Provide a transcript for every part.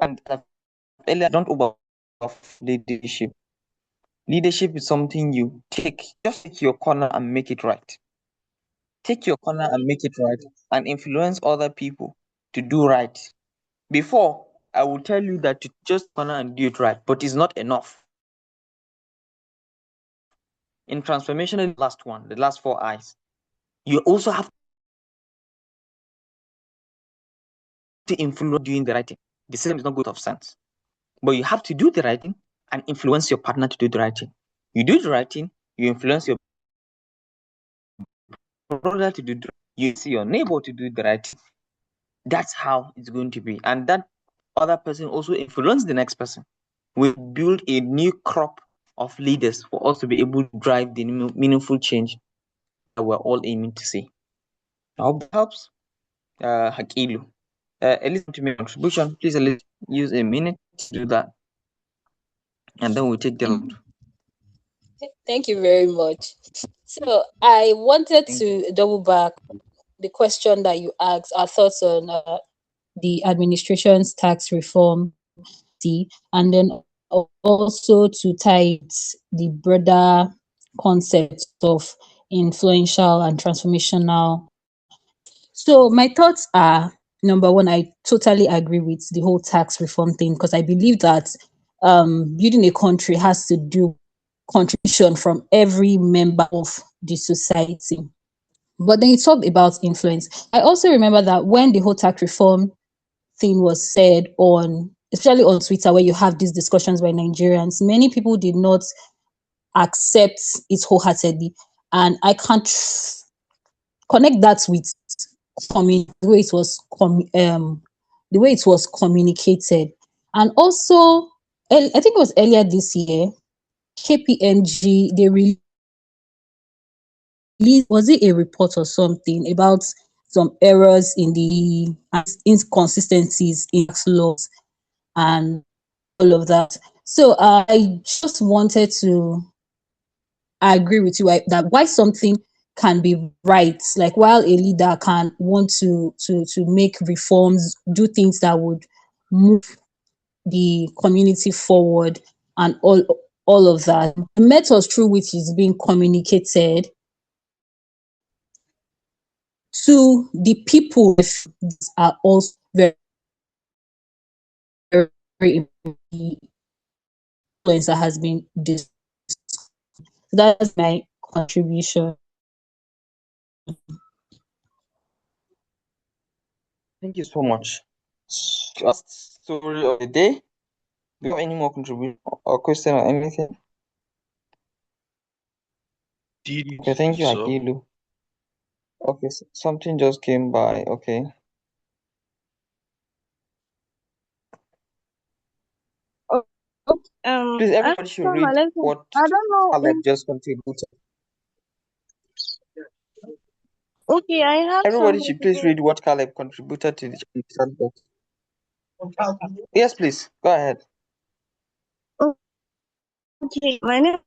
And earlier, don't over leadership. Leadership is something you just take your corner and make it right. Take your corner and make it right, and influence other people to do right. Before, I will tell you that to just corner and do it right, but it's not enough. In transformational, last one, the last 4 I's, you also have to influence doing the right thing. The system is not good of sense, but you have to do the right thing and influence your partner to do the right thing. You do the right thing, you influence your brother to do the right thing, you see your neighbor to do the right thing. That's how it's going to be. And that other person also influence the next person. We build a new crop of leaders for us to be able to drive the meaningful change that we're all aiming to see. I hope that helps. Hakilu. Listen to my contribution. Please use a minute to do that. And then we'll take the round. Thank you very much. So I wanted to double back the question that you asked, our thoughts on the administration's tax reform, and then also to tie it the broader concept of influential and transformational. So my thoughts are, number one, I totally agree with the whole tax reform thing, because I believe that building a country has to do contribution from every member of the society. But then you talked about influence. I also remember that when the whole tax reform thing was said on, especially on Twitter, where you have these discussions by Nigerians, many people did not accept it wholeheartedly. And I can't connect that with the way it was the way it was communicated. And also, I think it was earlier this year, KPMG, they released, was it a report or something about some errors in the inconsistencies in tax laws and all of that. So I just wanted to agree with you that why something can be right, like while a leader can want to make reforms, do things that would move the community forward and all of that, the methods through which is being communicated to the people are also very, very important. Influence that has been discussed. That's my contribution. Thank you so much. Last story of the day. Do you have any more contribution or question or anything? Okay, thank you, Akilu. Okay, so something just came by. Okay. Please, everybody should read what I don't know. Caleb just contributed. Okay, I have Everybody should please read what Caleb contributed to the chat box. Yes, please. Go ahead. Okay, my name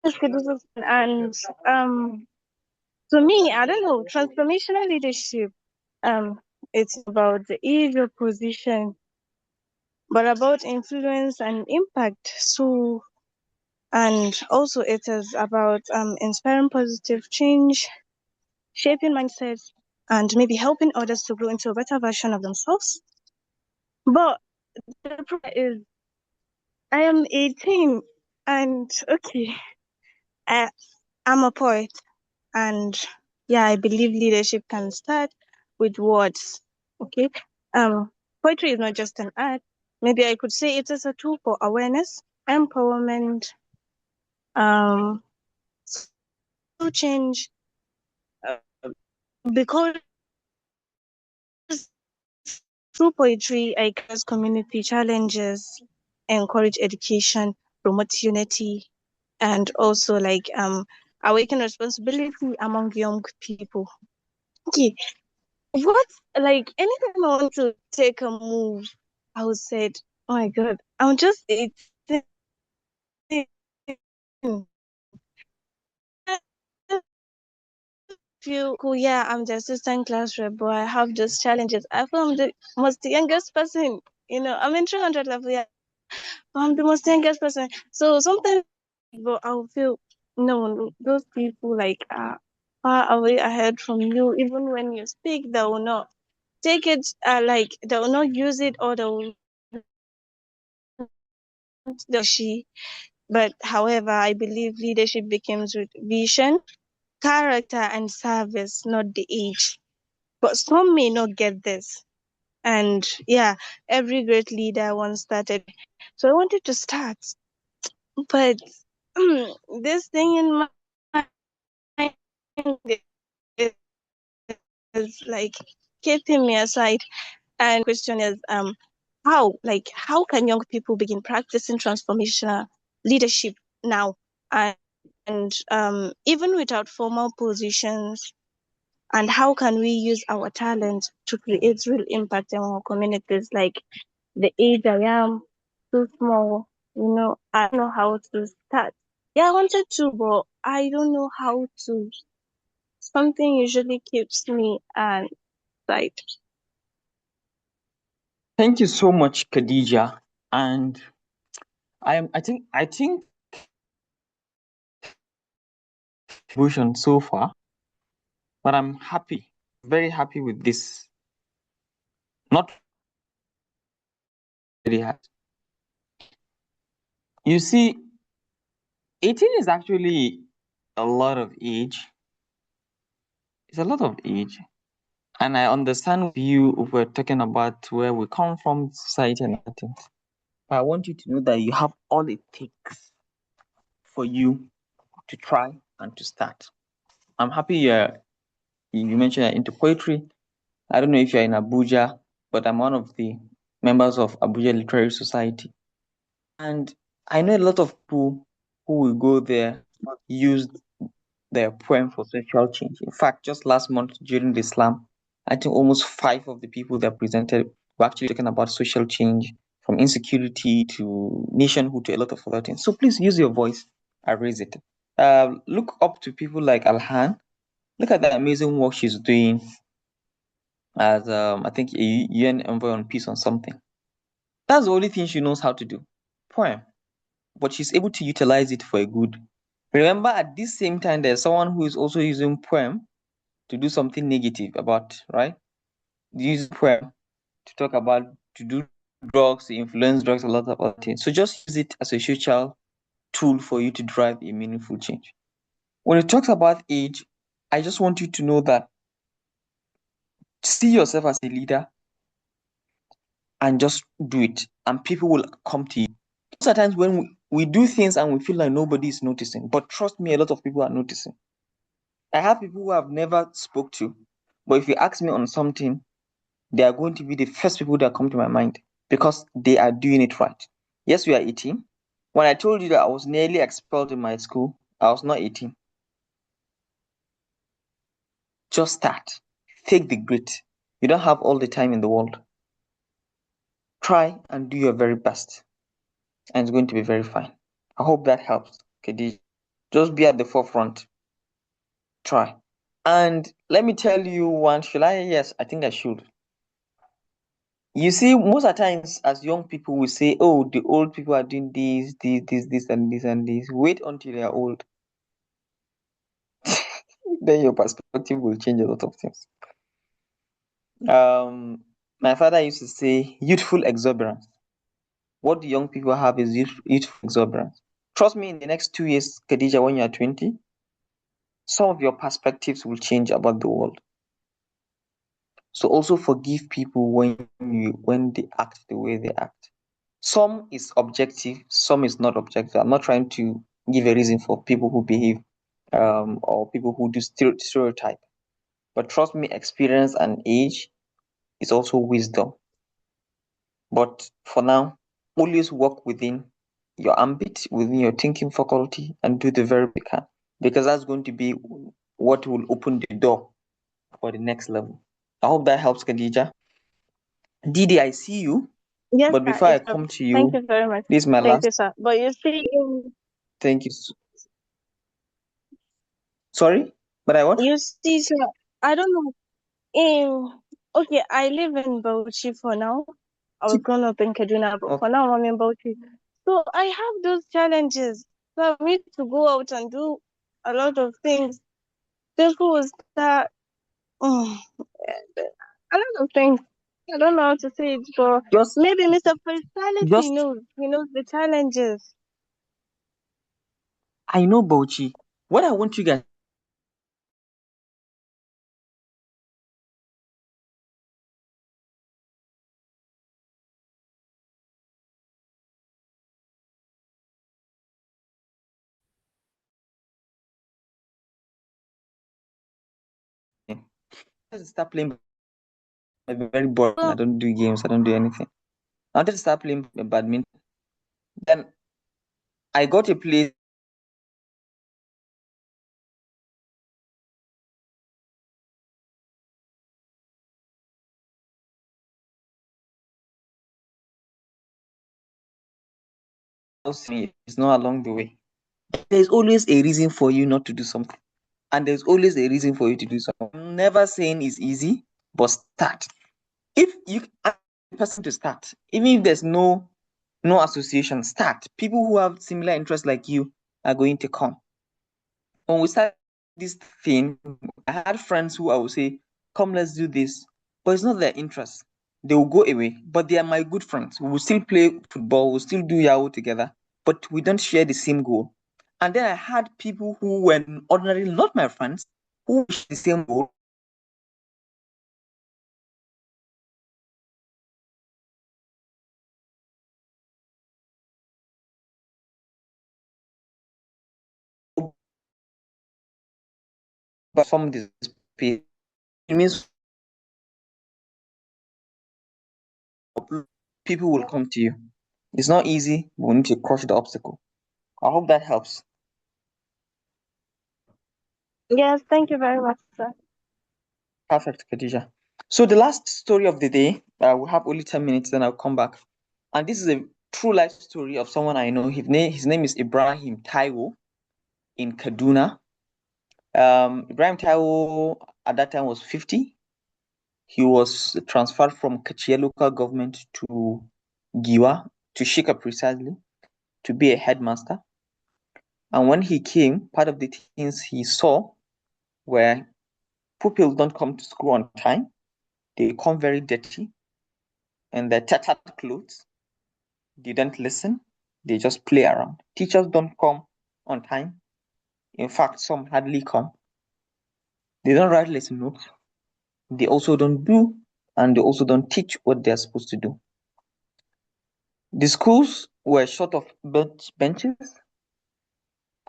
is Fiducia, and to me, I don't know, transformational leadership. It's about the age of position, but about influence and impact. So, and also it is about inspiring positive change, shaping mindsets, and maybe helping others to grow into a better version of themselves. But the problem is, I am 18, and okay, I'm a poet, and yeah, I believe leadership can start with words. Okay, poetry is not just an art. Maybe I could say it is a tool for awareness, empowerment, to change, because through poetry, I cause community challenges, encourage education, promote unity, and also like awaken responsibility among young people. Okay, what, like anytime I want to take a move, I would say, oh my god, I'm just 18. Feel cool, yeah, I'm the assistant class rep, but I have those challenges. I feel I'm the most youngest person I'm in 300 level, yeah. But I'm the most youngest person. So sometimes, but I'll feel, no, those people like are far away ahead from you. Even when you speak, they will not take it, like they will not use it, or they will the she. But however, I believe leadership begins with vision, character, and service, not the age. But some may not get this. And yeah, every great leader once started. So I wanted to start, but this thing in my mind is like keeping me aside. And question is, how can young people begin practicing transformational leadership now, and even without formal positions? And how can we use our talent to create real impact in our communities? Like the age I am, too small, I don't know how to start. Yeah, I wanted to, but I don't know how to. Something usually keeps me aside. Thank you so much, Khadija. And I think contribution so far, but I'm happy, very happy with this. Not very hard. You see, 18 is actually a lot of age. It's a lot of age. And I understand you were talking about where we come from, society and everything. But I want you to know that you have all it takes for you to try and to start. I'm happy you mentioned you're into poetry. I don't know if you're in Abuja, but I'm one of the members of Abuja Literary Society. And I know a lot of people who will go there use their poem for social change. In fact, just last month during the slam, I think almost 5 of the people that presented were actually talking about social change, from insecurity to nationhood to a lot of other things. So please use your voice and raise it. Look up to people like Alhan. Look at the amazing work she's doing as I think a UN envoy on peace on something. That's the only thing she knows how to do. Poem. But she's able to utilize it for a good. Remember, at this same time, there's someone who is also using poem to do something negative about, right? Use poem to talk about, to do drugs, to influence drugs, a lot of other things. So just use it as a social tool for you to drive a meaningful change. When it talks about age, I just want you to know that see yourself as a leader and just do it, and people will come to you. Sometimes when we do things and we feel like nobody is noticing, but trust me, a lot of people are noticing. I have people who I've never spoke to, but if you ask me on something, they are going to be the first people that come to my mind because they are doing it right. Yes, we are 18. When I told you that I was nearly expelled in my school, I was not 18. Just start. Take the grit. You don't have all the time in the world. Try and do your very best, and it's going to be very fine. I hope that helps. Okay, just be at the forefront. Try. And let me tell you one, should I? Yes, I think I should. You see, most of the times as young people, we say, oh, the old people are doing this, and this, and this. Wait until they are old. Then your perspective will change a lot of things. My father used to say, youthful exuberance. What the young people have is youthful exuberance. Trust me, in the next 2 years, Khadija, when you are 20, some of your perspectives will change about the world. So also forgive people when they act the way they act. Some is objective, some is not objective. I'm not trying to give a reason for people who behave or people who do stereotype. But trust me, experience and age is also wisdom. But for now, always work within your ambit, within your thinking faculty, and do the very best you can, because that's going to be what will open the door for the next level. I hope that helps, Khadija. Didi, I see you, Yes, but sir. before I Yes, sir. come to Thank you, you very much. this is my Thank last. you, sir. But you see, Thank you. Sorry, but I what? sir, I don't know. Okay, I live in Bauchi for now. I was grown up in Kaduna, but for now I'm in Bauchi. So I have those challenges. For me to go out and do a lot of things, this will start a lot of things. I don't know how to say it, but Just, maybe Mr. Personality just, knows. He knows the challenges. I know Bauchi. What I want you guys to start playing. I'm very boring. I don't do games. I don't do anything. I wanted to start playing badminton. Then I got a place me. It's not along the way. There's always a reason for you not to do something, and there's always a reason for you to do something. I'm never saying it's easy, but start. If you ask the person to start, even if there's no association, start. People who have similar interests like you are going to come. When we started this thing, I had friends who I would say, "Come, let's do this," but it's not their interest. They will go away, but they are my good friends. We will still play football, we'll still do Yahoo together, but we don't share the same goal. And then I had people who were ordinarily not my friends who share the same goal. But from this space, it means people will come to you. It's not easy, but we need to crush the obstacle. I hope that helps. Yes, thank you very much, sir. Perfect, Khadija. So the last story of the day, we have only 10 minutes, then I'll come back. And this is a true life story of someone I know. His name is Ibrahim Taiwo in Kaduna. Ibrahim Taiwo at that time was 50. He was transferred from Kachia local government to Giwa, to Shika precisely, to be a headmaster. And when he came, part of the things he saw were pupils don't come to school on time. They come very dirty and they're tattered clothes. They don't listen. They just play around. Teachers don't come on time. In fact, some hardly come. They don't write lesson notes. They also don't do, and they also don't teach what they're supposed to do. The schools were short of benches,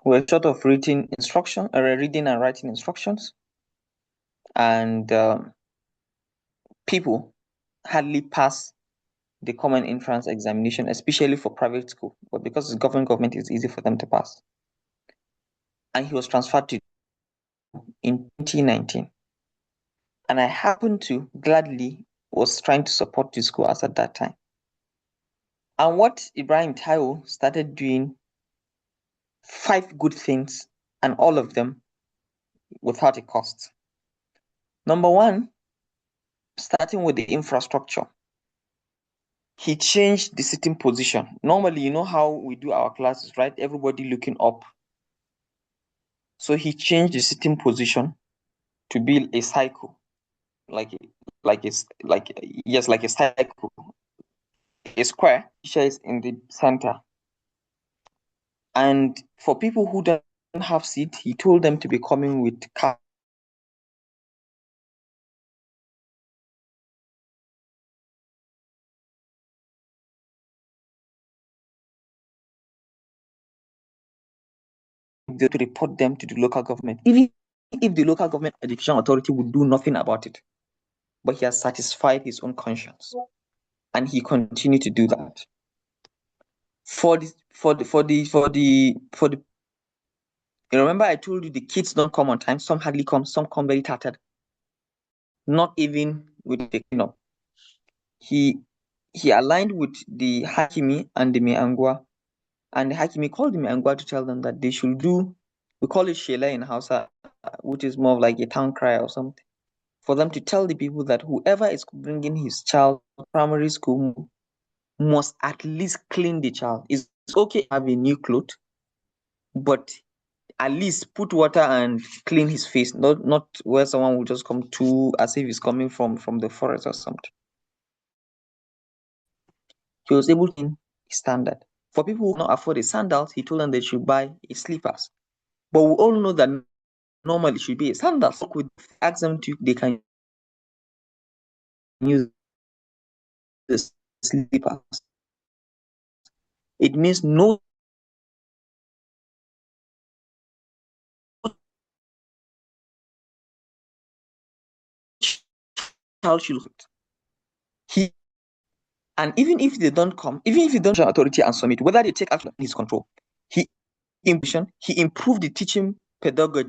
were short of reading and writing instructions, and people hardly pass the common entrance examination, especially for private school. But because it's government, it's easy for them to pass. And he was transferred to in 2019. And I happened to gladly was trying to support the school as at that time. And what Ibrahim Taiwo started doing 5 good things, and all of them without a cost. Number 1, starting with the infrastructure. He changed the sitting position. Normally, you know how we do our classes, right? Everybody looking up. So he changed the sitting position to be a cycle, like a cycle, a square. Teacher is in the center. And for people who don't have seat, he told them to be coming with car. To report them to the local government, even if the local government education authority would do nothing about it. But he has satisfied his own conscience, and he continued to do that. For the you remember I told you the kids don't come on time. Some hardly come. Some come very tattered. Not even with the cleanup. He aligned with the Hakimi and the Miangwa, and the Hakimi called the Miangwa to tell them that they should do. We call it Shela in Hausa, which is more of like a town crier or something. For them to tell the people that whoever is bringing his child to primary school must at least clean the child. It's okay to have a new cloth, but at least put water and clean his face, not where someone will just come to as if he's coming from the forest or something. He was able to maintain his standard. For people who cannot afford a sandals, he told them they should buy a slippers. But we all know that normally it should be a sandals. With ask them to, they can use the slippers. It means no child should he and even if they don't come, even if they don't show authority and submit, whether they take action in his control, he improved the teaching pedagogy